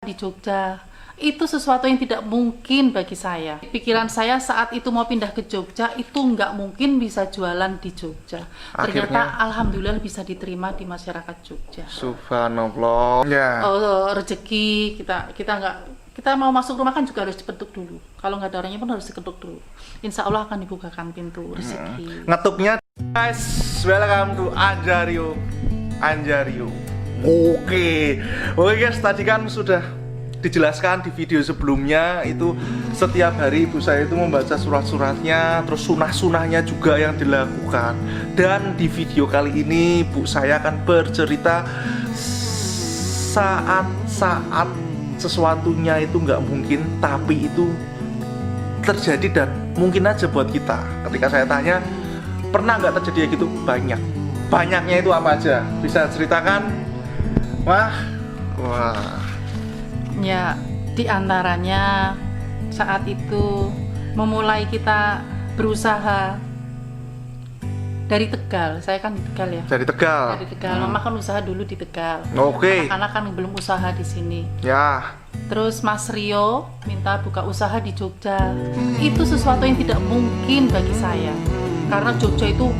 Di Jogja itu sesuatu yang tidak mungkin bagi saya. Pikiran saya saat itu mau pindah ke Jogja itu nggak mungkin bisa jualan di Jogja. Ternyata alhamdulillah bisa diterima di masyarakat Jogja. Subhanallah. Ya. Rezeki kita mau masuk rumah kan juga harus dibentuk dulu. Kalau nggak ada orangnya pun harus diketuk dulu. Insya Allah akan dibukakan pintu rezeki. Ngetuknya guys, welcome to Anjario. Oke guys, tadi kan sudah dijelaskan di video sebelumnya itu setiap hari ibu saya itu membaca surat-suratnya, terus sunah-sunahnya juga yang dilakukan. Dan di video kali ini ibu saya akan bercerita saat-saat sesuatunya itu nggak mungkin tapi itu terjadi dan mungkin aja buat kita. Ketika saya tanya pernah nggak terjadi gitu, banyaknya itu apa aja, bisa ceritakan? Wah. Ya, di antaranya saat itu memulai kita berusaha dari Tegal. Saya kan di Tegal ya. Dari Tegal. Mama kan usaha dulu di Tegal. Oke. Anak-anak kan belum usaha di sini. Ya. Terus Mas Rio minta buka usaha di Jogja. Itu sesuatu yang tidak mungkin bagi saya. Karena Jogja itu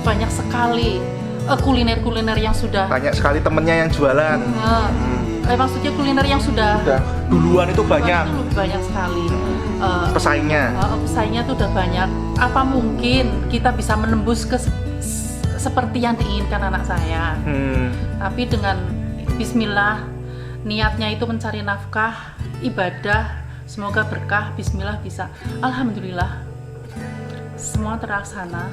banyak sekali kuliner-kuliner yang sudah banyak sekali temennya yang jualan. Maksudnya kuliner yang sudah duluan itu banyak. Itu banyak sekali. Pesaingnya tuh udah banyak. Apa mungkin kita bisa menembus ke seperti yang diinginkan anak saya? Tapi dengan Bismillah, niatnya itu mencari nafkah, ibadah, semoga berkah. Bismillah bisa. Alhamdulillah, semua terlaksana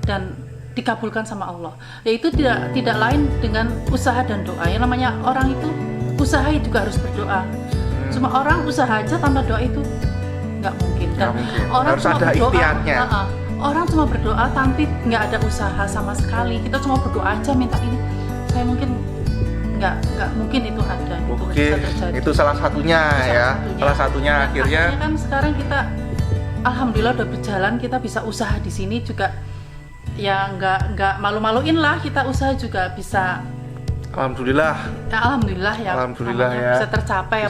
dan dikabulkan sama Allah. Yaitu tidak lain dengan usaha dan doa. Yang namanya orang itu usaha juga harus berdoa. Cuma orang usaha aja tanpa doa itu nggak mungkin. Dan orang harus ada ikhtiarnya. Orang cuma berdoa tapi nggak ada usaha sama sekali. Kita cuma berdoa aja minta ini. Saya mungkin nggak mungkin itu ada. Oke, itu salah satunya ya. Salah satunya akhirnya kan sekarang kita alhamdulillah udah berjalan, kita bisa usaha di sini juga. Ya nggak malu-maluin lah, kita usaha juga bisa. Alhamdulillah ya. Bisa tercapai.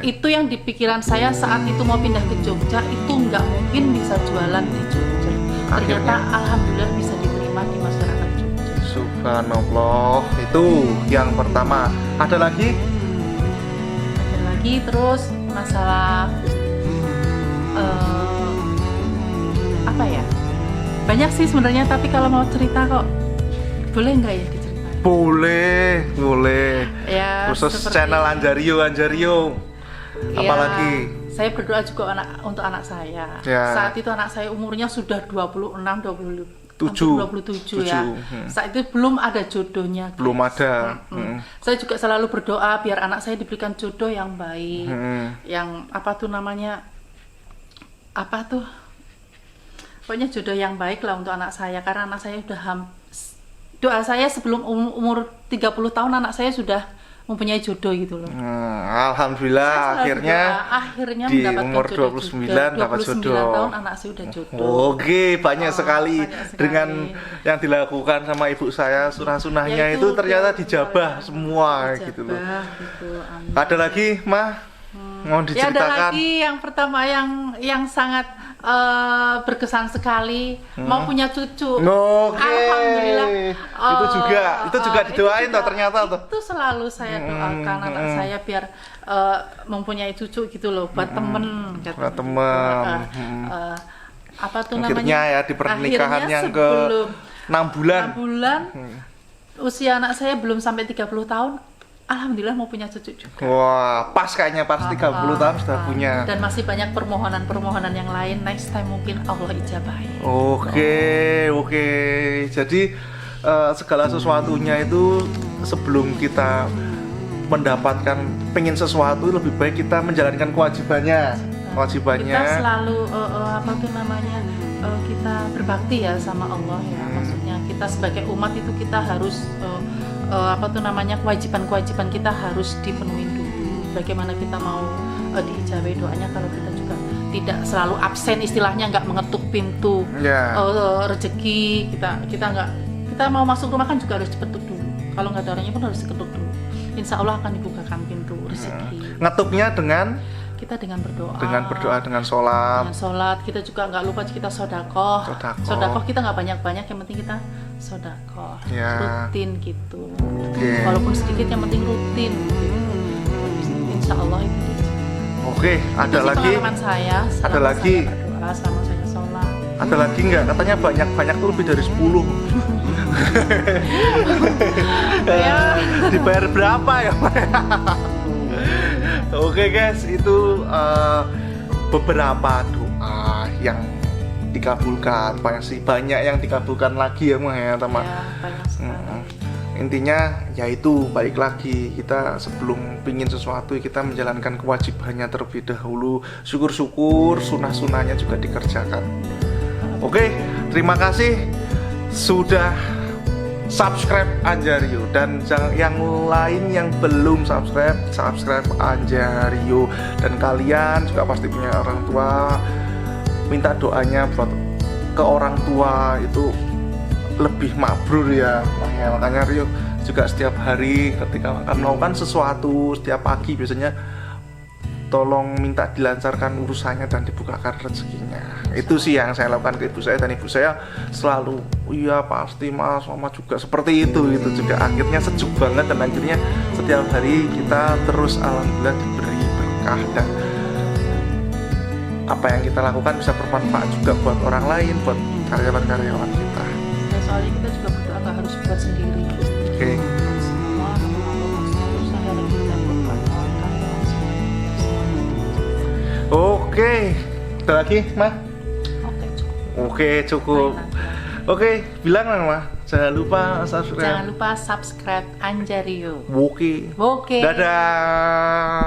Itu yang di pikiran saya saat itu mau pindah ke Jogja itu nggak mungkin bisa jualan di Jogja. Ternyata alhamdulillah bisa diterima di masyarakat Jogja. Subhanallah, itu yang pertama. Ada lagi terus masalah apa ya? Banyak sih sebenarnya, tapi kalau mau cerita kok boleh nggak ya diceritain? Boleh. Ya, khusus channel Anjario. Apalagi? Ya, saya berdoa juga untuk anak saya. Ya. Saat itu anak saya umurnya sudah 27 ya. Saat itu belum ada jodohnya. Guys. Belum ada. Saya juga selalu berdoa biar anak saya diberikan jodoh yang baik. Yang pokoknya jodoh yang baik lah untuk anak saya, karena anak saya udah doa saya sebelum umur 30 tahun anak saya sudah mempunyai jodoh gitu loh. Alhamdulillah akhirnya di umur 29 dapat jodoh. 29 tahun anak saya udah jodoh. Oke, banyak sekali dengan yang dilakukan sama ibu saya, sunah-sunahnya itu ternyata dijabah semua gitu loh. Ada lagi, Mah? Mau diceritakan? Ya, ada lagi yang pertama yang sangat berkesan sekali, mau punya cucu. Alhamdulillah. Itu juga didoain toh ternyata tuh. Itu selalu saya doakan anak saya biar mempunyai cucu gitu loh, buat temen. Buat temen. Apa tuh akhirnya namanya? Ya di pernikahan yang ke 6 bulan. Usia anak saya belum sampai 30 tahun. Alhamdulillah mau punya cucu juga. Wah, pas kayaknya 30 tahun sudah punya. Dan masih banyak permohonan yang lain. Next time mungkin Allah ijabahi. Oke. Jadi segala sesuatunya itu sebelum kita mendapatkan pengen sesuatu, lebih baik kita menjalankan kewajibannya. Kita selalu kita berbakti ya sama Allah ya. Maksudnya kita sebagai umat itu kita harus kewajiban kita harus dipenuhi dulu. Bagaimana kita mau diijabahi doanya kalau kita juga tidak selalu absen, istilahnya nggak mengetuk pintu rezeki. Kita mau masuk rumah kan juga harus dibentuk dulu. Kalau nggak ada orangnya pun harus diketuk dulu. insya Allah akan dibukakan pintu rezeki. Ngetupnya dengan Kita dengan berdoa, dengan sholat. dengan sholat, kita juga nggak lupa kita sodakoh. Sodakoh kita nggak banyak-banyak, yang penting kita sodakoh, Ya. rutin gitu. Oke. Walaupun sedikit, yang penting rutin. Gitu. Insya Allah itu. Oke, ada Itu sih lagi? pengalaman saya. Selama Ada lagi? Saya berdoa, selama saya sholat. Ada lagi nggak? Katanya banyak tuh lebih dari 10. Ya. Dibayar berapa ya? Oke guys, itu beberapa doa yang dikabulkan. Banyak yang dikabulkan lagi ya Mah ya teman. Ya, banyak sekali. Intinya yaitu balik lagi, kita sebelum pingin sesuatu kita menjalankan kewajibannya terlebih dahulu. Syukur-syukur sunah-sunahnya juga dikerjakan. Oke, terima kasih sudah subscribe Anjario, dan yang lain yang belum subscribe Anjario. Dan kalian juga pasti punya orang tua, minta doanya buat ke orang tua itu lebih mabrur ya. Makanya Rio juga setiap hari ketika akan melakukan sesuatu, setiap pagi biasanya tolong minta dilancarkan urusannya dan dibukakan rezekinya. Itu sih yang saya lakukan ke ibu saya, dan ibu saya selalu iya pasti mas, mama juga seperti itu. Itu juga akhirnya sejuk banget, dan akhirnya setiap hari kita terus alhamdulillah diberi berkah, dan apa yang kita lakukan bisa bermanfaat juga buat orang lain, buat karyawan-karyawan kita. Ya, soalnya kita juga berdoa nggak harus buat sendiri. Oke. Semua usaha dan kita buat karyawan semuanya. Oke, ada lagi, Mah? Oke, cukup. Oke, cukup. Lain lagi. Oke, bilang Mah, jangan lupa subscribe. Jangan lupa subscribe Anjario. Oke. Oke. Dadah.